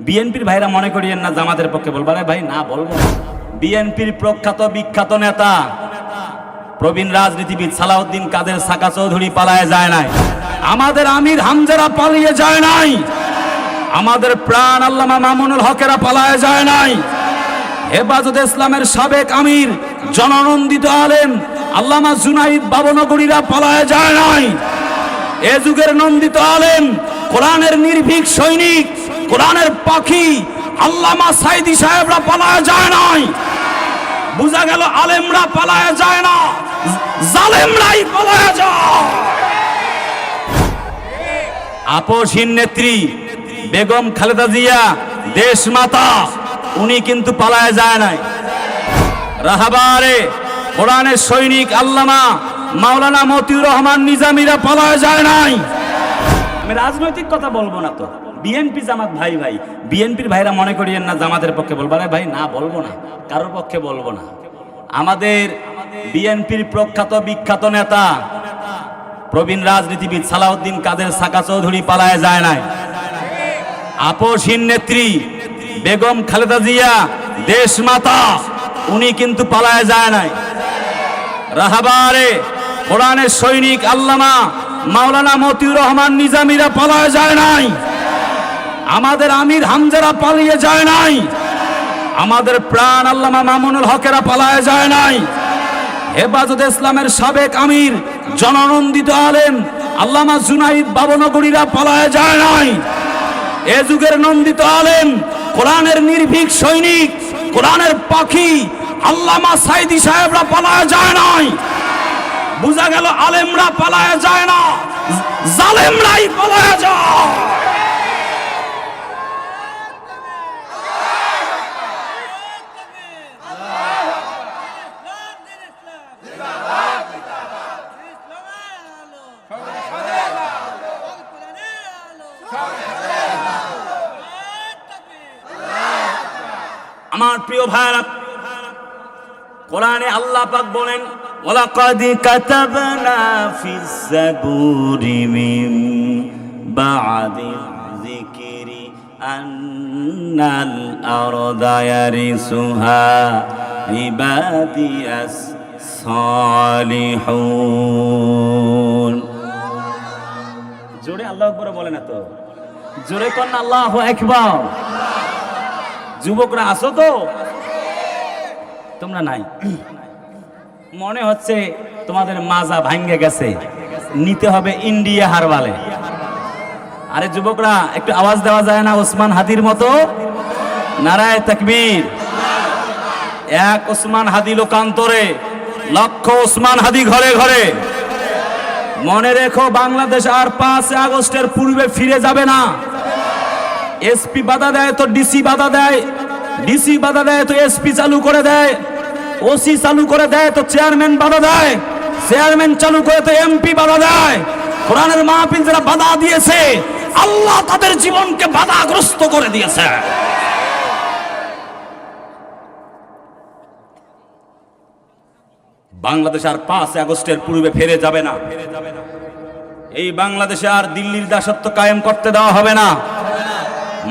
বিএনপির ভাইরা মনে করিয়েন না জামাতের পক্ষে বলবো, আরে ভাই না বলবো না। বিএনপির প্রখ্যাত বিখ্যাত নেতা প্রবীণ রাজনীতিবিদ সালাউদ্দিন কাদের সাকা চৌধুরী পালায়ে যায় নাই, আমাদের আমির হামজারা পালিয়ে যায় নাই, আমাদের প্রাণ আল্লামা মামুনুল হকেরা পালায়ে যায় নাই, হেফাজতে ইসলামের সাবেক আমির জননন্দিত আলেম আল্লামা জুনাইদ বাবনগরীরা পালায়ে যায় নাই, এ যুগের নন্দিত আলেম কোরআনের নির্ভীক সৈনিক কোরআনের পাখি আল্লামা সাইদি সাহেবরা পালায়ে যায় নাই। বুঝা গেল আলেমরা পালায়ে যায় না, জালেমরাই পালায়ে যায়। আপসহীন নেত্রী বেগম খালেদা জিয়া দেশমাতা, উনি কিন্তু পালায়ে যায় নাই। রাহাবারে কোরআনের সৈনিক আল্লামা মাওলানা মতিউর রহমান নিজামীরা পালায়ে যায় নাই। আমি রাজনৈতিক কথা বলবো না তো, বিএনপি জামাত ভাই ভাই, বিএনপির ভাইরা মনে করিয়েন না জামাতের পক্ষে বলবো, আরে ভাই না বলবো না, কারোর পক্ষে বলবো না। আমাদের বিএনপির প্রখ্যাত বিখ্যাত নেতা প্রবীণ রাজনীতিবিদ সালাউদ্দিন কাদের সাকা চৌধুরী পালায়ে যায় নাই। আপসহীন নেত্রী বেগম খালেদা জিয়া দেশমাতা, উনি কিন্তু পালায়ে যায় নাই। রাহাবারে কোরআনের সৈনিক আল্লামা মাওলানা মতিউর রহমান নিজামীরা পালায়ে যায় নাই, আমাদের আমির হামজারা পালিয়ে যায় নাই, আমাদের প্রাণ আল্লামা মামুনুল হকেরা পালায়ে যায় নাই, হেফাজতে ইসলামের সাবেক আমির জননন্দিত আলেম আল্লামা জুনাইদ বাবনগরীরা পালায়ে যায় নাই, এ যুগের নন্দিত আলেম কোরআনের নির্ভীক সৈনিক কোরআনের পাখি আল্লামা সাইদি সাহেবরা পালায়ে যায় নাই। বুঝা গেল আলেমরা পালায়ে যায় না, জালেমরাই পালায়ে যায়। আমার প্রিয় ভাইরা, কোরআনে আল্লাহ পাক বলেন ওয়ালাকাদ কাতাবনা ফিস যাবুরি মিন বা'দি যিকরি আন্নাল আরদা ইয়ারিসুহা ইবাদিয়াস সালিহুন। জোরে আল্লাহু আকবার বলেন না তো, জোরে কোন আল্লাহু আকবার। যুবকরা আসো তো, তোমরা নাই, মনে হচ্ছে তোমাদের মাজা ভাঙ্গে গেছে, নিতে হবে ইন্ডিয়া হারবালে। আরে যুবকরা একটু আওয়াজ দেওয়া যায় না ওসমান হাদির মতো? নারায়ে তাকবীর। এক ওসমান হাদি লোকান্তরে লক্ষ ওসমান হাদি ঘরে ঘরে। মনে রেখো বাংলাদেশ আর 5 আগস্টের পূর্বে ফিরে যাবে না। এসপি বাধা দেয় তো ডিসি বাধা দেয়, ডিসি বাধা দেয় তো এসপি চালু করে দেয়, ওসি চালু করে দেয় তো চেয়ারম্যান বাধা দেয়, চেয়ারম্যান চালু করে তো এমপি বাধা দেয়। কোরআনের মাহফিল যারা বাধা দিয়েছে, আল্লাহ তাদের জীবনকে বাধাগ্রস্ত করে দিয়েছে। বাংলাদেশ আর 5 আগস্টের পূর্বে ফিরে যাবে না। এই বাংলাদেশে আর দিল্লির দাসত্ব কায়েম করতে দেওয়া হবে না।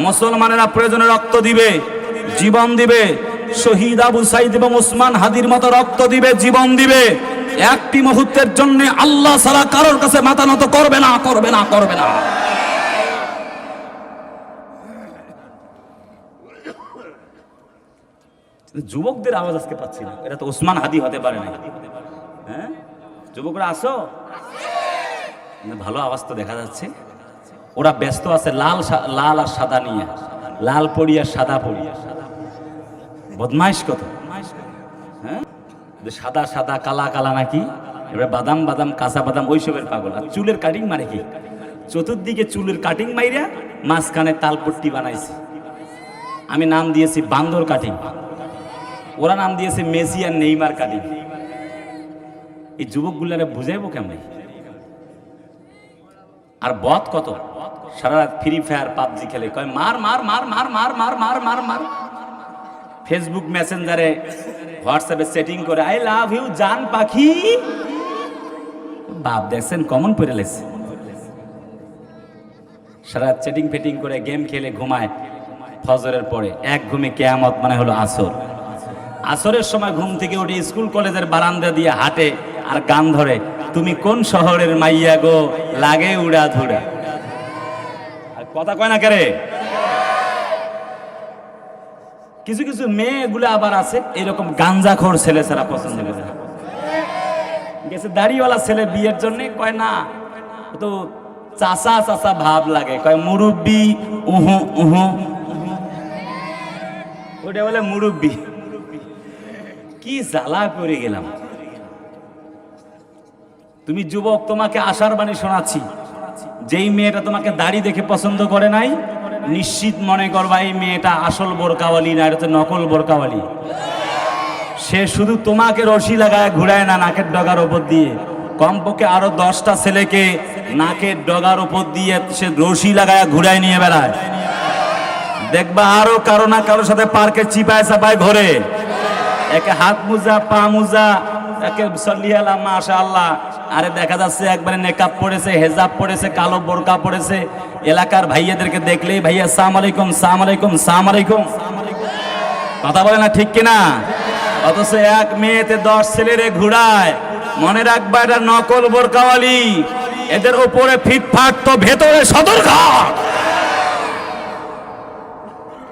মুসলমানেরা প্রয়োজনে রক্ত দিবে, জীবন দিবে, শহীদ আবু সাইদ এবং ওসমান হাদির মতো রক্ত দিবে, জীবন দিবে। একটি মুহূর্তের জন্য আল্লাহ ছাড়া কারোর কাছে মাথা নত করবে না, করবে না, করবে না। যুবকদের আওয়াজ আজকে পাচ্ছি না, এটা তো ওসমান হাদি হতে পারে না। হ্যাঁ যুবকরা আসো, ভালো আওয়াজ তো দেখা যাচ্ছে। ওরা ব্যস্ত আছে লাল আর সাদা নিয়ে, লাল পড়ি আর সাদা পড়ি। বদমাইশ কত, হ্যাঁ সাদা সাদা কালা কালা নাকি, এবার বাদাম বাদাম কাঁচা বাদাম ওইসবের পাগল। আর চুলের কাটিং মানে কি, চতুর্দিকে চুলের কাটিং মাইরা মাঝখানে তালপট্টি বানাইছে। আমি নাম দিয়েছি বান্দর কাটিং, ওরা নাম দিয়েছে মেসি আর নেইমার কাটিং। এই যুবকগুলারে বুঝাইবো কেমন? আর বদ কত, সারা রাত ফ্রি ফায়ার পাবজি খেলে, কয় মার মার মার মার মার মার মার মার মার। ফেসবুক মেসেঞ্জারে হোয়াটসঅ্যাপে সেটিং করে আই লাভ ইউ জান পাখি। বাপ দেখছেন কমন পড়ে লেছে। সারা সেটিং ফেটিং করে গেম খেলে ঘুমায়, ফজরের পরে এক ঘুমে কিয়ামত মানে হলো আসর। আসরের সময় ঘুম থেকে উঠে স্কুল কলেজের বারান্দা দিয়ে হাঁটে আর গান ধরে, তুমি কোন শহরের মাইয়া গো লাগে উড়া ধুরা। আর কথা কয় না কেরে। কিছু কিছু মেয়েগুলো আবার আছে এরকম গাঞ্জাখোর ছেলে ছাড়া পছন্দ করে। গেছে দাড়িওয়ালা ছেলে বিয়ের জন্য, কয় না তো চাচা চাচা ভাব লাগে, কয় মুরব্বি উহু উহু, ওটা বলে মুরব্বি। কি জ্বালা করে গেলাম। তুমি যুবক, তোমাকে আশার বাণী শোনাচ্ছি, যেই মেয়েটা তোমাকে দাড়ি দেখে পছন্দ করে নাই, নিশ্চিত মনে করবা এই মেয়েটা আসল বোরকাওয়ালি না, এটা তো নকল বোরকাওয়ালি। সে শুধু তোমাকে রশি লাগায় ঘুরায় না নাকের ডগার ওপর দিয়ে, কমপক্ষে আরো 10টা ছেলেকে নাকের ডগার ওপর দিয়ে সে রশি লাগায় ঘুরায় নিয়ে বেড়ায়। দেখবা আরো কারো না কারোর সাথে পার্কে চিপায় চাপায় ঘোরে, একে হাত মুজা পা মুজা, একে সল্লিয়ালা মাশাআল্লাহ। আরে দেখা যাচ্ছে একবারে নেকাব পড়েছে, হেজাব পড়েছে, কালো বোরকা পড়েছে। এলাকার ভাইয়াদেরকে দেখলেই ভাইয়া সালাম আলাইকুম সালাম আলাইকুম সালাম আলাইকুম, কথা বলে না ঠিক কিনা? অথচ এক মেয়েতে 10 ছেলেরে ঘুরায়। মনে রাখবা এটা নকল বোরকাওয়ালি, এদের উপরে ফিটফাট তো ভেতরে সদরঘাট।